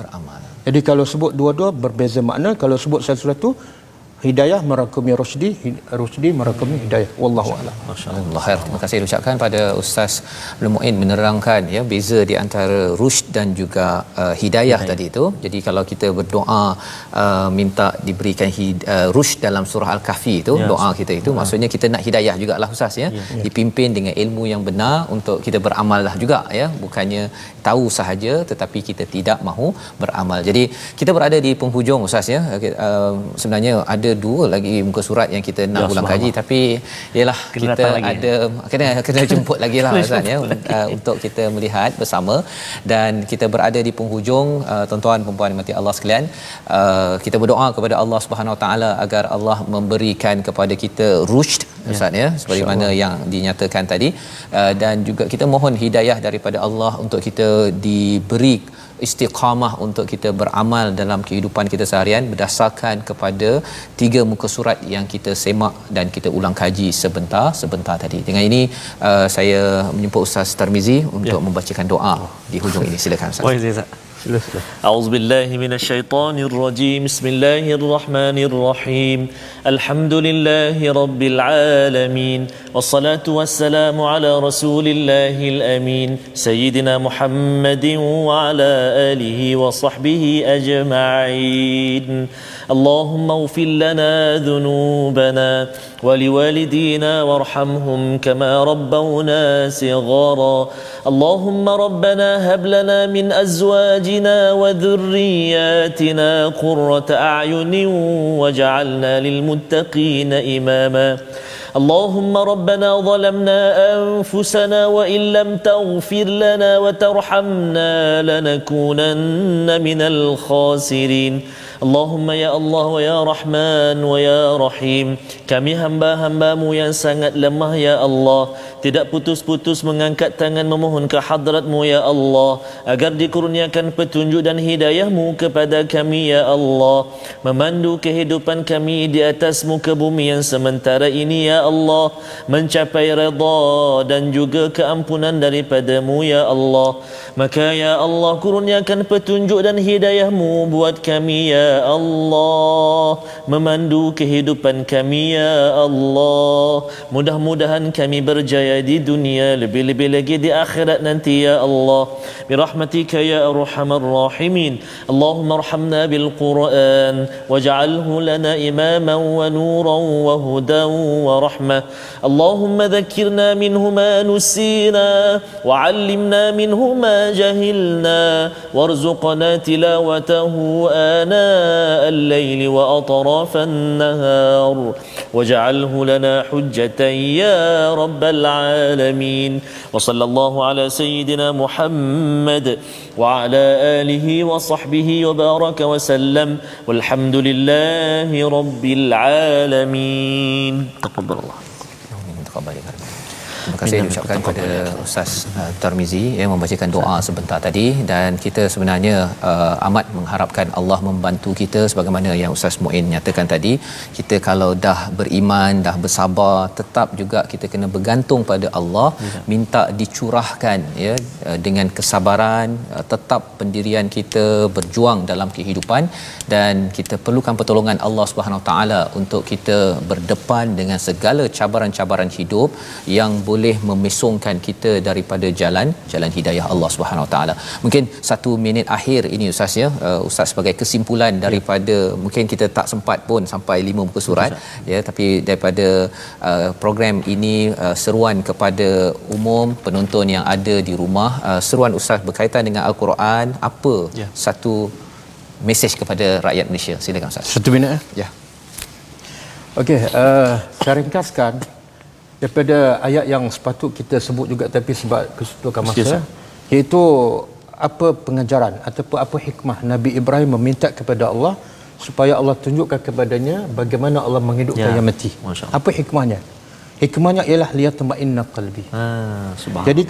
Jadi kalau sebut dua-dua berbeza makna. Kalau sebut sesuatu, hidayah merangkumi rusdi, rusdi merangkumi hidayah. Wallahu a'lam. Masya-Allah. Terima kasih diucapkan pada Ustaz Abdul Muin menerangkan ya beza di antara rusyd dan juga hidayah tadi itu. Jadi kalau kita berdoa minta diberikan rusyd dalam surah Al-Kahfi itu, doa kita itu maksudnya kita nak hidayah jugalah Ustaz ya. Dipimpin dengan ilmu yang benar untuk kita beramal lah juga ya. Bukannya tahu sahaja tetapi kita tidak mahu beramal. Jadi kita berada di penghujung Ustaz ya. Sebenarnya ada dua lagi muka surat yang kita nak ulang kaji, tapi ialah kita ada kena jemput lagi lah Ustaz ya untuk kita melihat bersama. Dan kita berada di penghujung, tuan-tuan dan puan mati Allah sekalian, kita berdoa kepada Allah Subhanahu Wa Taala agar Allah memberikan kepada kita rushd Ustaz ya, seperti mana yang dinyatakan tadi, dan juga kita mohon hidayah daripada Allah untuk kita diberi istiqamah untuk kita beramal dalam kehidupan kita seharian berdasarkan kepada 3 muka surat yang kita semak dan kita ulang kaji sebentar tadi. Dengan ini saya menjemput Ustaz Tarmizi untuk membacakan doa di hujung ini. Silakan Ustaz. أعوذ بالله من الشيطان الرجيم بسم الله الرحمن الرحيم الحمد لله رب العالمين والصلاة والسلام على رسول الله الأمين سيدنا محمد وعلى آله وصحبه أجمعين اللهم اغفر لنا ذنوبنا ولوالدينا وارحمهم كما ربونا صغارا اللهم ربنا هب لنا من أزواجنا وذرياتنا قرة أعين واجعلنا للمتقين إماما اللهم ربنا ظلمنا أنفسنا وإن لم تغفر لنا وترحمنا لنكونن من الخاسرين اللهم ya Allah wa ya Rahman wa ya Rahim, kami hamba-hambamu yang sangat lemah ya Allah, tidak putus-putus mengangkat tangan memohon ke hadratmu ya Allah agar dikurniakan petunjuk dan hidayahmu kepada kami ya Allah, memandu kehidupan kami di atas muka bumi yang sementara ini ya Allah, mencapai redha dan juga keampunan daripadamu ya Allah. Maka ya Allah kurniakan petunjuk dan hidayahmu buat kami ya Allah, memandu kehidupan kami ya Allah. Mudah-mudahan kami berjaya di dunia, lebih-lebih lagi di akhirat nanti ya Allah. Birahmatika ya arhamar rahimin. Allahumma arhamna bil Quran waj'alhu lana imaman wa nuran wa hudan wa rahmah. Allahumma dhakkirna minhu ma nusina wa 'allimna minhu ma jahilna warzuqna tilawatahu ana الليل وأطراف النهار واجعله لنا حجة يا رب العالمين وصلى الله على سيدنا محمد وعلى آله وصحبه وبارك وسلم والحمد لله رب العالمين تقبل الله. Terima kasih diucapkan kepada Ustaz Tarmizi yang membacakan doa sebentar tadi, dan kita sebenarnya amat mengharapkan Allah membantu kita sebagaimana yang Ustaz Muin nyatakan tadi. Kita kalau dah beriman, dah bersabar, tetap juga kita kena bergantung pada Allah, minta dicurahkan ya dengan kesabaran, tetap pendirian kita berjuang dalam kehidupan, dan kita perlukan pertolongan Allah Subhanahu taala untuk kita berdepan dengan segala cabaran-cabaran hidup yang boleh memesongkan kita daripada jalan hidayah Allah Subhanahu taala. Mungkin 1 minit akhir ini Ustaz ya, Ustaz sebagai kesimpulan daripada mungkin kita tak sempat pun sampai 5 muka surat ya, tapi daripada program ini, seruan kepada umum penonton yang ada di rumah, seruan Ustaz berkaitan dengan Al-Quran, apa satu mesej kepada rakyat Malaysia? Silakan Ustaz. 1 minit ya. Okey, saya ringkaskan daripada ayat yang sepatut kita sebut juga tapi sebab kesetujuan masa, iaitu apa pengajaran ataupun apa hikmah Nabi Ibrahim meminta kepada Allah supaya Allah tunjukkan kepadanya bagaimana Allah menghidupkan yang mati. Masya Allah. Apa hikmahnya? Hikmahnya ialah liyatma'inna qalbi. Subhanallah. Jadi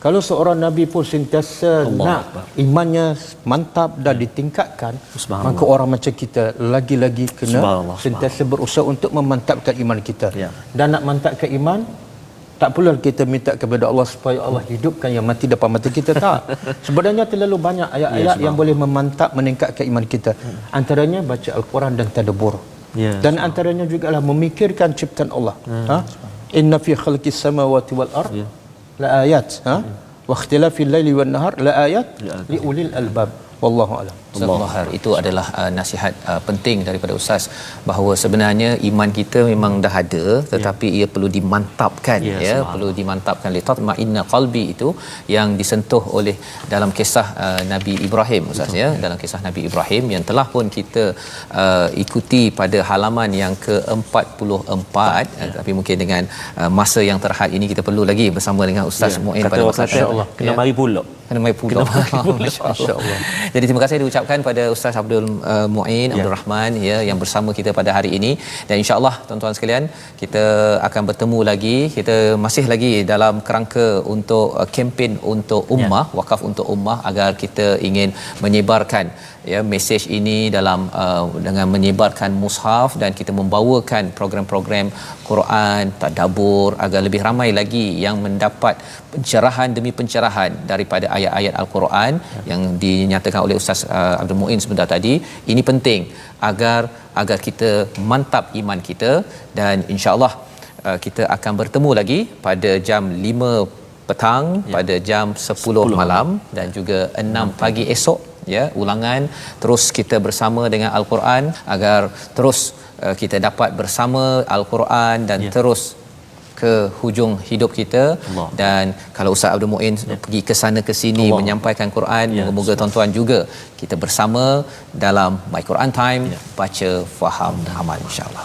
kalau seorang nabi pun sentiasa nak imannya mantap dan ditingkatkan, maka orang macam kita lagi-lagi kena sentiasa berusaha untuk memantapkan iman kita. Dan nak mantapkan iman, tak perlu kita minta kepada Allah supaya Allah hidupkan yang mati depan mata kita, tak. Sebenarnya terlalu banyak ayat-ayat yang boleh memantap, meningkatkan iman kita. Antaranya baca Al-Quran dan tadabbur. Dan antaranya juga lah memikirkan ciptaan Allah. Inna fi khalqis samawati wal ard la ayat, wa ikhtilafil laili wan nahar la ayat li ulil albab. Wallahu a'lam. Subhanallah, itu adalah nasihat penting daripada ustaz bahawa sebenarnya iman kita memang dah ada, tetapi ia perlu dimantapkan, perlu dimantapkan. Li tatma'inna qalbi itu yang disentuh oleh dalam kisah Nabi Ibrahim ustaz, dalam kisah Nabi Ibrahim yang telah pun kita ikuti pada halaman yang ke-44, tapi mungkin dengan masa yang terhad ini kita perlu lagi bersama dengan ustaz Muin pada masa Allah kena mari pula. Kena mai pula. Masya-Allah. Jadi terima kasih diucapkan pada Ustaz Abdul Muin Abdul Rahman yang bersama kita pada hari ini, dan insya-Allah tuan-tuan sekalian kita akan bertemu lagi. Kita masih lagi dalam kerangka untuk kempen untuk ummah, wakaf untuk ummah, agar kita ingin menyebarkan mesej ini dalam dengan menyebarkan mushaf, dan kita membawakan program-program Quran tadabbur agar lebih ramai lagi yang mendapat pencerahan demi pencerahan daripada ayat-ayat Al-Quran yang dinyatakan oleh Ustaz Abdul Muin sebentar tadi. Ini penting agar kita mantap iman kita, dan insya-Allah kita akan bertemu lagi pada jam 5 petang, pada jam 10 malam dan juga 6 pagi esok, ulangan. Terus kita bersama dengan Al-Quran agar terus kita dapat bersama Al-Quran dan terus ke hujung hidup kita. Dan kalau Ustaz Abdul Muin pergi ke sana ke sini menyampaikan Quran, moga-moga tuan-tuan juga kita bersama dalam My Quran Time, baca, faham, amal, insya-Allah.